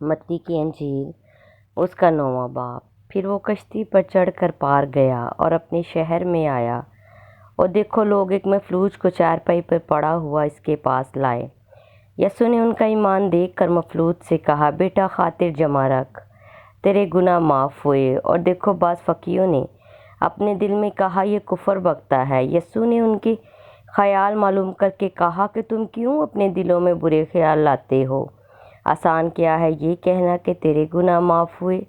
متی کی انجیل اس کا 9واں باب۔ پھر وہ کشتی پر چڑھ کر پار گیا اور اپنے شہر میں آیا، اور دیکھو لوگ ایک مفلوج کو چارپائی پر پڑا ہوا اس کے پاس لائے۔ یسوع نے ان کا ایمان دیکھ کر مفلوج سے کہا، بیٹا خاطر جمع رکھ، تیرے گناہ معاف ہوئے۔ اور دیکھو بعض فقیہوں نے اپنے دل میں کہا، یہ کفر بکتا ہے۔ یسوع نے ان کے خیال معلوم کر کے کہا کہ تم کیوں اپنے دلوں میں برے خیال لاتے ہو؟ آسان کیا ہے یہ کہنا کہ تیرے گناہ معاف ہوئے،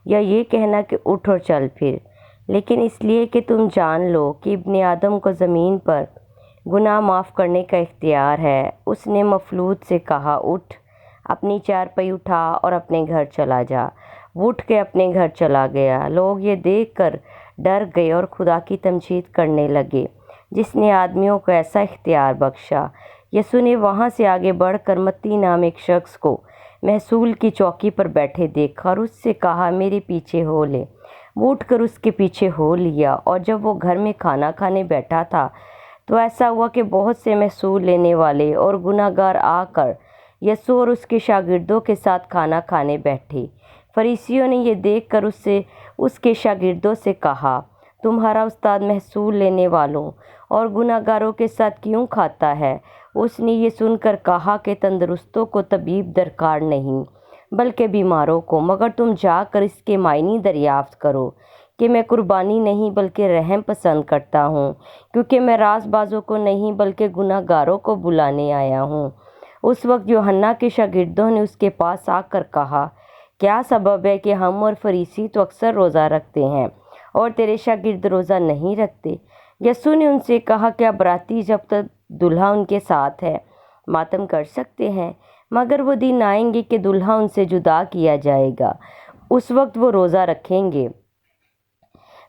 یا یہ کہنا کہ اٹھ اور چل پھر؟ لیکن اس لیے کہ تم جان لو کہ ابن آدم کو زمین پر گناہ معاف کرنے کا اختیار ہے۔ اس نے مفلوج سے کہا، اٹھ، اپنی چارپائی اٹھا اور اپنے گھر چلا جا۔ وہ اٹھ کے اپنے گھر چلا گیا۔ لوگ یہ دیکھ کر ڈر گئے اور خدا کی تمجید کرنے لگے جس نے آدمیوں کو ایسا اختیار بخشا۔ یسوع نے وہاں سے آگے بڑھ کر متی نام ایک شخص کو محصول کی چوکی پر بیٹھے دیکھا اور اس سے کہا، میرے پیچھے ہو لے۔ وہ اٹھ کر اس کے پیچھے ہو لیا، اور جب وہ گھر میں کھانا کھانے بیٹھا تھا تو ایسا ہوا کہ بہت سے محصول لینے والے اور گناہ گار آ کر یسوع اور اس کے شاگردوں کے ساتھ کھانا کھانے بیٹھے۔ فریسیوں نے یہ دیکھ کر اس کے شاگردوں سے کہا، تمہارا استاد محصول لینے والوں اور گناہ گاروں کے ساتھ کیوں کھاتا ہے؟ اس نے یہ سن کر کہا کہ تندرستوں کو طبیب درکار نہیں بلکہ بیماروں کو، مگر تم جا کر اس کے معنی دریافت کرو کہ میں قربانی نہیں بلکہ رحم پسند کرتا ہوں، کیونکہ میں راست بازوں کو نہیں بلکہ گناہ گاروں کو بلانے آیا ہوں۔ اس وقت یوحنا کے شاگردوں نے اس کے پاس آ کر کہا، کیا سبب ہے کہ ہم اور فریسی تو اکثر روزہ رکھتے ہیں اور تیرے شاگرد روزہ نہیں رکھتے؟ یسوع نے ان سے کہا، کیا براتی جب تک دلہا ان کے ساتھ ہے ماتم کر سکتے ہیں؟ مگر وہ دن آئیں گے کہ دلہا ان سے جدا کیا جائے گا، اس وقت وہ روزہ رکھیں گے۔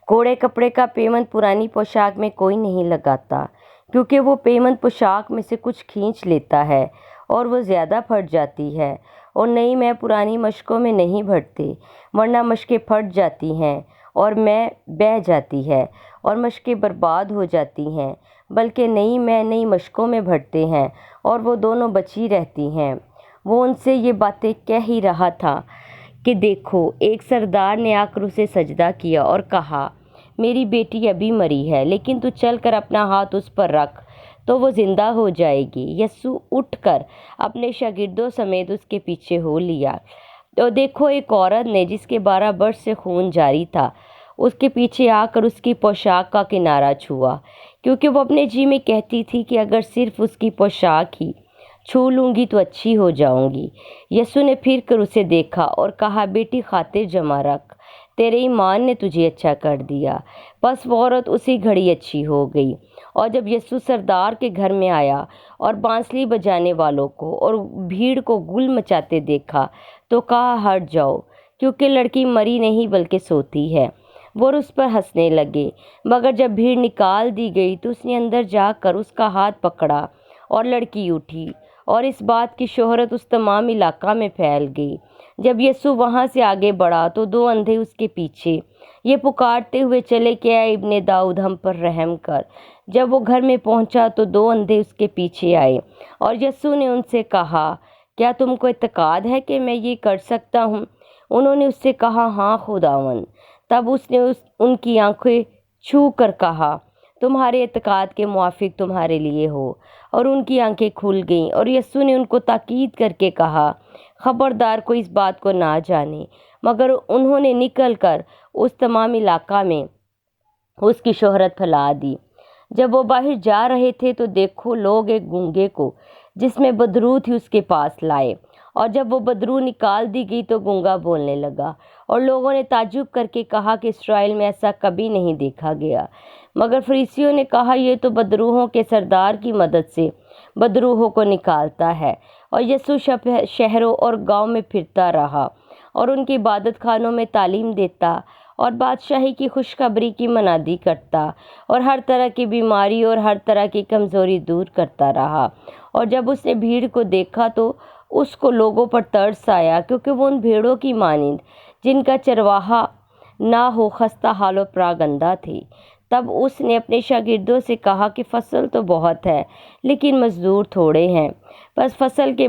کوڑے کپڑے کا پیوند پرانی پوشاک میں کوئی نہیں لگاتا، کیونکہ وہ پیوند پوشاک میں سے کچھ کھینچ لیتا ہے اور وہ زیادہ پھٹ جاتی ہے، اور نئی میں پرانی مشکوں میں نہیں بھرتے، ورنہ مشکیں پھٹ جاتی ہیں اور میں بہہ جاتی ہے اور مشکیں برباد ہو جاتی ہیں، بلکہ نئی میں نئی مشکوں میں بھرتے ہیں اور وہ دونوں بچی رہتی ہیں۔ وہ ان سے یہ باتیں کہہ ہی رہا تھا کہ دیکھو ایک سردار نے آ کر اسے سجدہ کیا اور کہا، میری بیٹی ابھی مری ہے، لیکن تو چل کر اپنا ہاتھ اس پر رکھ تو وہ زندہ ہو جائے گی۔ یسوع اٹھ کر اپنے شاگردوں سمیت اس کے پیچھے ہو لیا، اور دیکھو ایک عورت نے جس کے 12 برس سے خون جاری تھا اس کے پیچھے آ کر اس کی پوشاک کا کنارہ چھوا، کیونکہ وہ اپنے جی میں کہتی تھی کہ اگر صرف اس کی پوشاک ہی چھو لوں گی تو اچھی ہو جاؤں گی۔ یسوع نے پھر کر اسے دیکھا اور کہا، بیٹی خاطر جمع رکھ، تیرے ایمان نے تجھے اچھا کر دیا۔ بس وہ عورت اسی گھڑی اچھی ہو گئی۔ اور جب یسوع سردار کے گھر میں آیا اور بانسری بجانے والوں کو اور بھیڑ کو گل مچاتے دیکھا تو کہا، ہٹ جاؤ، کیونکہ لڑکی مری نہیں بلکہ سوتی ہے۔ وہ اس پر ہنسنے لگے، مگر جب بھیڑ نکال دی گئی تو اس نے اندر جا کر اس کا ہاتھ پکڑا اور لڑکی اٹھی، اور اس بات کی شہرت اس تمام علاقہ میں پھیل گئی۔ جب یسوع وہاں سے آگے بڑھا تو 2 اندھے اس کے پیچھے یہ پکارتے ہوئے چلے کہ اے ابن داؤد ہم پر رحم کر۔ جب وہ گھر میں پہنچا تو 2 اندھے اس کے پیچھے آئے، اور یسوع نے ان سے کہا، کیا تم کو اعتقاد ہے کہ میں یہ کر سکتا ہوں؟ انہوں نے اس سے کہا، ہاں خداوند۔ تب اس نے ان کی آنکھیں چھو کر کہا، تمہارے اعتقاد کے موافق تمہارے لیے ہو، اور ان کی آنکھیں کھل گئیں۔ اور یسوع نے ان کو تاکید کر کے کہا، خبردار کوئی اس بات کو نہ جانے۔ مگر انہوں نے نکل کر اس تمام علاقہ میں اس کی شہرت پھیلا دی۔ جب وہ باہر جا رہے تھے تو دیکھو لوگ ایک گونگے کو جس میں بدرو تھی اس کے پاس لائے، اور جب وہ بدرو نکال دی گئی تو گونگا بولنے لگا، اور لوگوں نے تعجب کر کے کہا کہ اسرائیل میں ایسا کبھی نہیں دیکھا گیا۔ مگر فریسیوں نے کہا، یہ تو بدروحوں کے سردار کی مدد سے بدروحوں کو نکالتا ہے۔ اور یسوع شہروں اور گاؤں میں پھرتا رہا اور ان کے عبادت خانوں میں تعلیم دیتا اور بادشاہی کی خوشخبری کی منادی کرتا اور ہر طرح کی بیماری اور ہر طرح کی کمزوری دور کرتا رہا۔ اور جب اس نے بھیڑ کو دیکھا تو اس کو لوگوں پر ترس آیا، کیونکہ وہ ان بھیڑوں کی مانند جن کا چرواہا نہ ہو خستہ حال و پراگندہ تھے۔ تب اس نے اپنے شاگردوں سے کہا کہ فصل تو بہت ہے لیکن مزدور تھوڑے ہیں، بس فصل کے